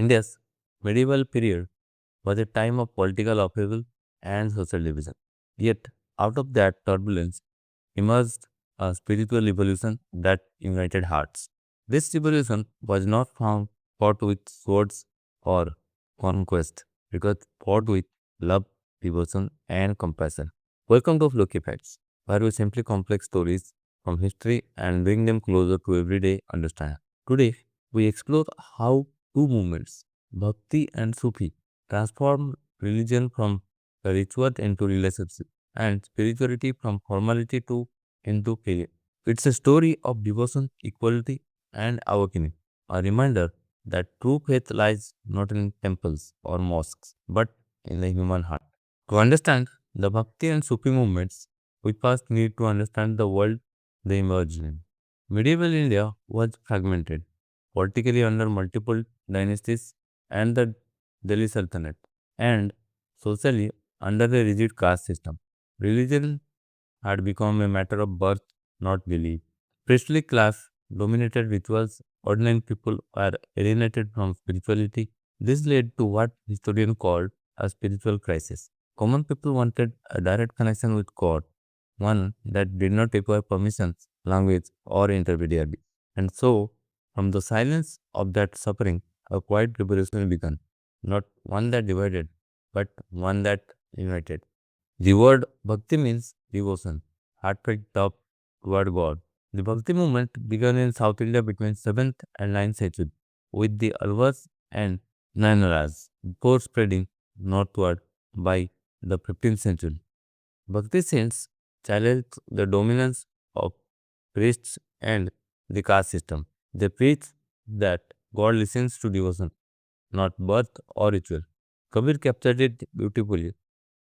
India's medieval period was a time of political upheaval and social division. Yet, out of that turbulence emerged a spiritual revolution that united hearts. This revolution was not fought with swords or conquest, because fought with love, devotion, and compassion. Welcome to FlukyFacts, where we simply complex stories from history and bring them closer to everyday understanding. Today, we explore how two movements, Bhakti and Sufi, transform religion from a ritual into relationship and spirituality from formality to into failure. It's a story of devotion, equality, and awakening. A reminder that true faith lies not in temples or mosques, but in the human heart. To understand the Bhakti and Sufi movements, we first need to understand the world they emerged in. Medieval India was fragmented, politically under multiple dynasties and the Delhi Sultanate, and socially under a rigid caste system. Religion had become a matter of birth, not belief. Priestly class dominated rituals, ordinary people were alienated from spirituality. This led to what historians called a spiritual crisis. Common people wanted a direct connection with God, one that did not require permissions, language, or intermediary. And so, from the silence of that suffering, a quiet revolution began, not one that divided, but one that united. The word bhakti means devotion, heartfelt love toward God. The Bhakti movement began in South India between 7th and 9th century with the Alvars and Nayanas before spreading northward by the 15th century. Bhakti saints challenged the dominance of priests and the caste system. They preach that God listens to devotion, not birth or ritual. Kabir captured it beautifully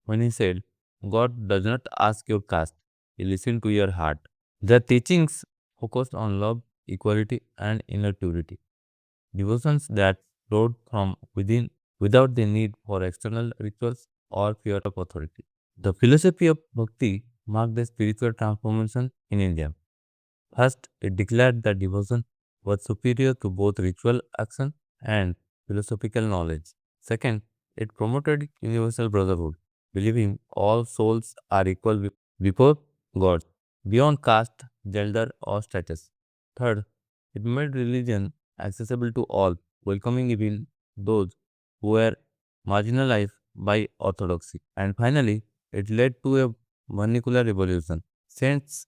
when he said, God does not ask your caste, He listens to your heart. Their teachings focused on love, equality, and inner purity, devotions that flowed from within without the need for external rituals or fear of authority. The philosophy of bhakti marked the spiritual transformation in India. First, it declared that devotion was superior to both ritual action and philosophical knowledge. Second, it promoted universal brotherhood, believing all souls are equal before God, beyond caste, gender, or status. Third, it made religion accessible to all, welcoming even those who were marginalized by orthodoxy. And finally, it led to a vernacular revolution. Saints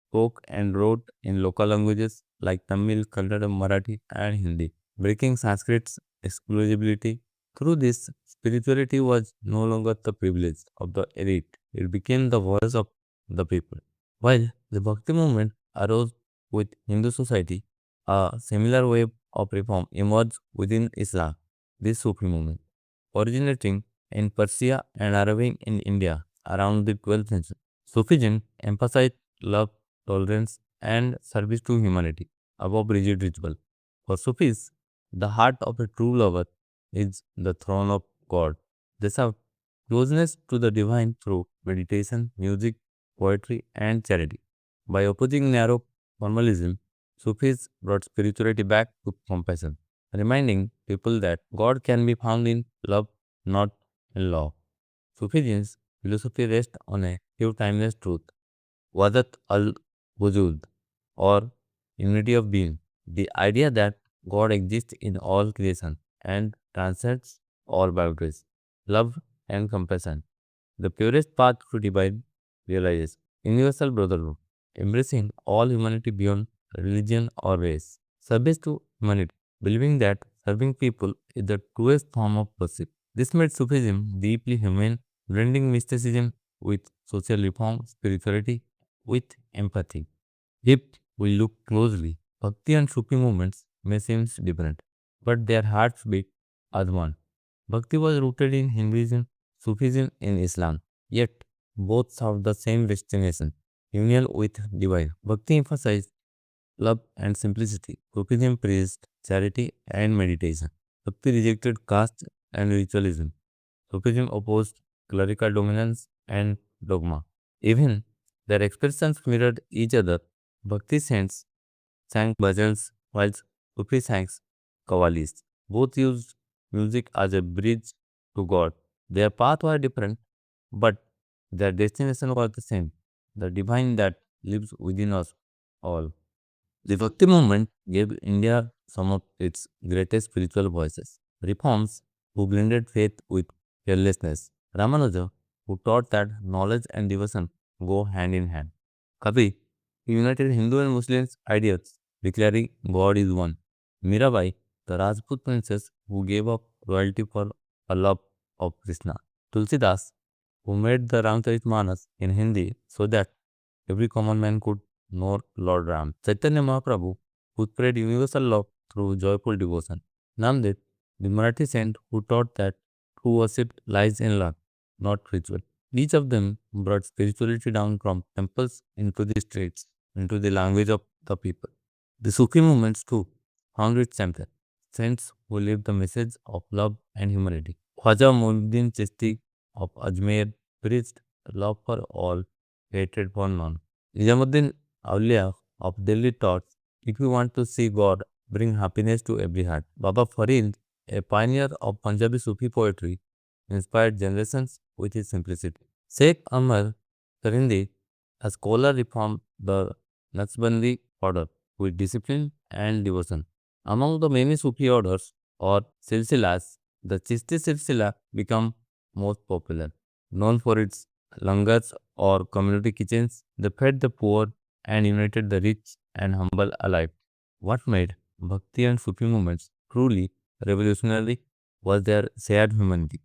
spoke and wrote in local languages like Tamil, Kannada, Marathi, and Hindi, breaking Sanskrit's exclusivity. Through this, spirituality was no longer the privilege of the elite, it became the voice of the people. While the Bhakti movement arose with Hindu society, a similar wave of reform emerged within Islam, this Sufi movement, originating in Persia and arriving in India around the 12th century. Sufism emphasized love, tolerance, and service to humanity above rigid ritual. For Sufis, the heart of a true lover is the throne of God. They sought closeness to the divine through meditation, music, poetry, and charity. By opposing narrow formalism, Sufis brought spirituality back to compassion, reminding people that God can be found in love, not in law. Sufism's philosophy rests on a few timeless truths. Wadat al Wujud, or unity of being, the idea that God exists in all creation and transcends all boundaries, love and compassion. The purest path to divine realizes universal brotherhood, embracing all humanity beyond religion or race. Service to humanity, believing that serving people is the truest form of worship. This made Sufism deeply humane, blending mysticism with social reform, spirituality with empathy. If we look closely, Bhakti and Sufi movements may seem different, but their hearts beat as one. Bhakti was rooted in Hinduism, Sufism in Islam, yet both served the same destination, union with divine. Bhakti emphasized love and simplicity. Sufism praised charity and meditation. Bhakti rejected caste and ritualism. Sufism opposed clerical dominance and dogma. Even their expressions mirrored each other. Bhakti saints sang bhajans while Sufi sang qawwalis. Both used music as a bridge to God. Their paths were different, but their destination was the same, the divine that lives within us all. The Bhakti movement gave India some of its greatest spiritual voices. Reforms who blended faith with fearlessness. Ramanuja, who taught that knowledge and devotion go hand in hand. Kabir, who united Hindu and Muslims ideas, declaring God is one. Mirabai, the Rajput princess who gave up royalty for a love of Krishna. Tulsidas, who made the Ramcharitmanas in Hindi so that every common man could know Lord Ram. Chaitanya Mahaprabhu, who spread universal love through joyful devotion. Namdev, the Marathi saint who taught that true worship lies in love, not ritual. Each of them brought spirituality down from temples into the streets, into the language of the people. The Sufi movements too found its champion, saints who lived the message of love and humanity. Khwaja Moinuddin Chishti of Ajmer preached love for all, hatred for none. Nizamuddin Aulia of Delhi taught, if you want to see God, bring happiness to every heart. Baba Farid, a pioneer of Punjabi Sufi poetry, inspired generations with his simplicity. Sheikh Amar Karindi, a scholar, reformed the Naqshbandi order with discipline and devotion. Among the many Sufi orders or Silsilas, the Chishti Silsila became most popular, known for its langars or community kitchens. They fed the poor and united the rich and humble alike. What made Bhakti and Sufi movements truly revolutionary was their shared humanity.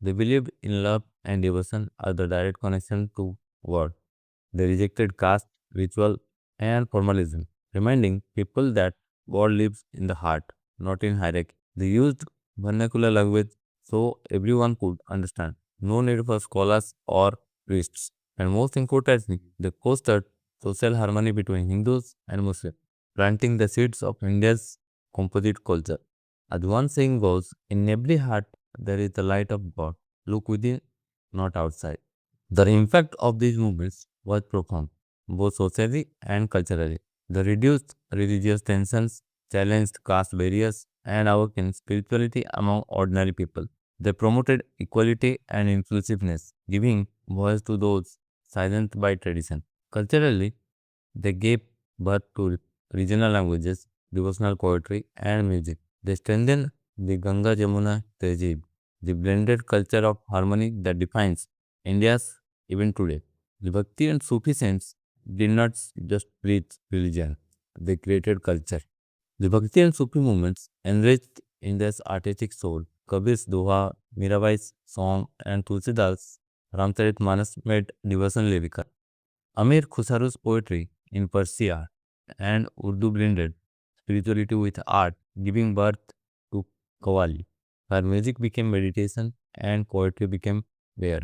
They believed in love and devotion as the direct connection to God. They rejected caste, ritual, and formalism, reminding people that God lives in the heart, not in hierarchy. They used vernacular language so everyone could understand. No need for scholars or priests. And most importantly, they fostered social harmony between Hindus and Muslims, planting the seeds of India's composite culture. As one saying goes, in every heart there is the light of God. Look within, not outside. The impact of these movements was profound, both socially and culturally. They reduced religious tensions, challenged caste barriers, and awakened spirituality among ordinary people. They promoted equality and inclusiveness, giving voice to those silenced by tradition. Culturally, they gave birth to regional languages, devotional poetry, and music. They strengthened the Ganga Jamuna Tehzeeb, the blended culture of harmony that defines India's even today. The Bhakti and Sufi saints did not just preach religion, they created culture. The Bhakti and Sufi movements enriched India's artistic soul. Kabir's Doha, Mirabai's song, and Tulsidas' Ramcharitmanas made devotion lyrical. Amir Khusro's poetry in Persia and Urdu blended spirituality with art, giving birth to Qawwali. Her music became meditation and poetry became prayer.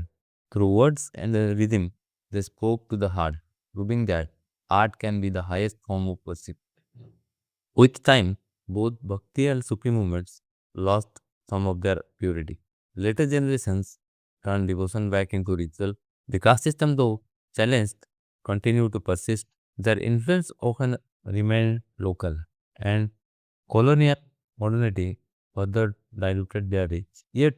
Through words and the rhythm, they spoke to the heart, proving that art can be the highest form of worship. With time, both Bhakti and Sufi movements lost some of their purity. Later generations turned devotion back into ritual. The caste system, though challenged, continued to persist. Their influence often remained local, and colonial modernity further diluted their reach. Yet,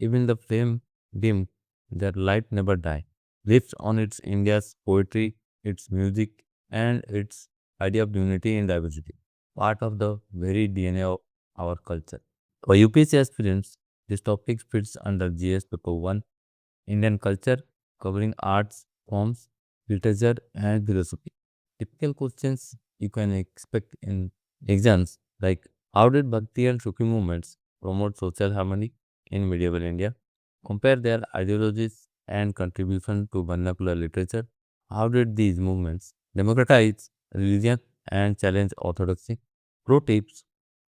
even the flame dimmed, their light never died. Lives on its India's poetry, its music, and its idea of unity in diversity, part of the very DNA of our culture. For UPSC aspirants, this topic fits under GS Paper 1, Indian culture, covering arts, forms, literature, and philosophy. Typical questions you can expect in exams like how did Bhakti and Sufi movements promote social harmony in medieval India? Compare their ideologies and contribution to vernacular literature. How did these movements democratize religion and challenge orthodoxy? Pro tips: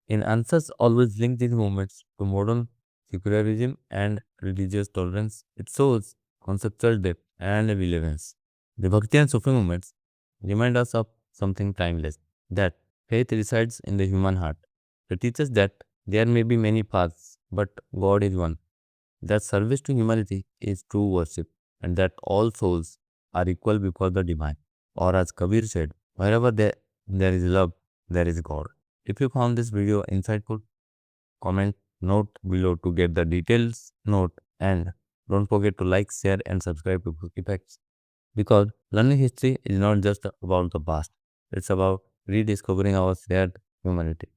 in answers, always link these movements to modern secularism and religious tolerance. It shows conceptual depth and relevance. The Bhakti and Sufi movements remind us of something timeless, that faith resides in the human heart. It teaches that there may be many paths, but God is one, that service to humanity is true worship, and that all souls are equal before the divine. Or as Kabir said, wherever there is love, there is God. If you found this video insightful, comment note below to get the details note, and don't forget to like, share and subscribe to FlukyFacts. Because learning history is not just about the past, it's about rediscovering our shared humanity.